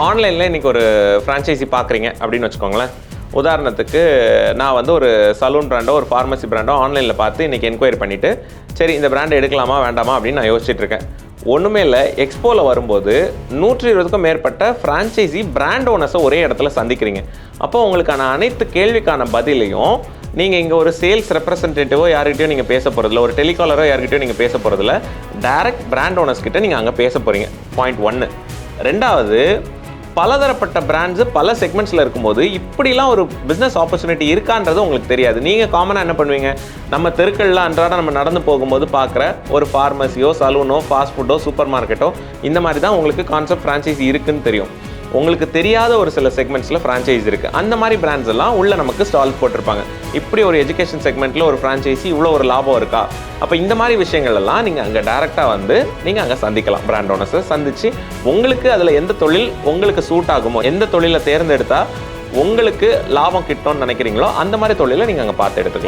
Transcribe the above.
ஆன்லைனில் இன்றைக்கி ஒரு ஃப்ரான்ச்சைசி பார்க்குறீங்க அப்படின்னு வச்சுக்கோங்களேன். உதாரணத்துக்கு நான் வந்து ஒரு சலூன் பிராண்டோ ஒரு ஃபார்மசி பிராண்டோ ஆன்லைனில் பார்த்து இன்றைக்கி என்கொயரி பண்ணிவிட்டு சரி இந்த பிராண்டை எடுக்கலாமா வேண்டாமா அப்படின்னு நான் யோசிச்சுட்ருக்கேன். ஒன்றுமே இல்லை, எக்ஸ்போவில் வரும்போது 120க்கும் மேற்பட்ட ஃப்ரான்ச்சைசி பிராண்ட் ஓனர்ஸை ஒரே இடத்துல சந்திக்கிறீங்க. அப்போ உங்களுக்கான அனைத்து கேள்விக்கான பதிலையும் நீங்கள் இங்கே ஒரு சேல்ஸ் ரெப்ரசன்டேட்டிவோ யார்கிட்டையோ நீங்கள் பேச போகிறதில்ல, ஒரு டெலிகாலரோ யார்கிட்டையோ நீங்கள் பேச போகிறதில்ல, டைரக்ட் பிராண்ட் ஓனர்ஸ் கிட்ட நீங்கள் அங்கே பேச போகிறீங்க. பாயிண்ட் 1. ரெண்டாவது, பலதரப்பட்ட பிராண்ட்ஸு பல செக்மெண்ட்ஸில் இருக்கும்போது இப்படிலாம் ஒரு பிஸ்னஸ் ஆப்பர்ச்சுனிட்டி இருக்கான்றது உங்களுக்கு தெரியாது. நீங்கள் காமனாக என்ன பண்ணுவீங்க, நம்ம தெருக்களில் அன்றாடம் நம்ம நடந்து போகும்போது பார்க்குற ஒரு ஃபார்மசியோ சலூனோ ஃபாஸ்ட் ஃபுட்டோ சூப்பர் மார்க்கெட்டோ இந்த மாதிரி தான் உங்களுக்கு கான்செப்ட் ஃப்ரான்ச்சைசி இருக்குன்னு தெரியும். உங்களுக்கு தெரியாத ஒரு சில செக்மெண்ட்ஸில் ஃப்ரான்ச்சைஸ் இருக்குது. அந்த மாதிரி பிராண்ட்ஸ் எல்லாம் உள்ளே நமக்கு ஸ்டால் போட்டிருப்பாங்க. இப்படி ஒரு எஜுகேஷன் செக்மெண்ட்டில் ஒரு ஃப்ரான்ச்சைசி இவ்வளோ ஒரு லாபம் இருக்கா, அப்போ இந்த மாதிரி விஷயங்கள் எல்லாம் நீங்கள் அங்கே டேரெக்டாக வந்து நீங்கள் அங்கே சந்திக்கலாம். பிராண்ட் ஓனர்ஸை சந்தித்து உங்களுக்கு அதில் எந்த தொழில் உங்களுக்கு சூட் ஆகுமோ, எந்த தொழிலை தேர்ந்தெடுத்தால் உங்களுக்கு லாபம் கிட்டோன்னு நினைக்கிறீங்களோ அந்த மாதிரி தொழிலை நீங்கள் அங்கே பார்த்து எடுத்துக்கலாம்.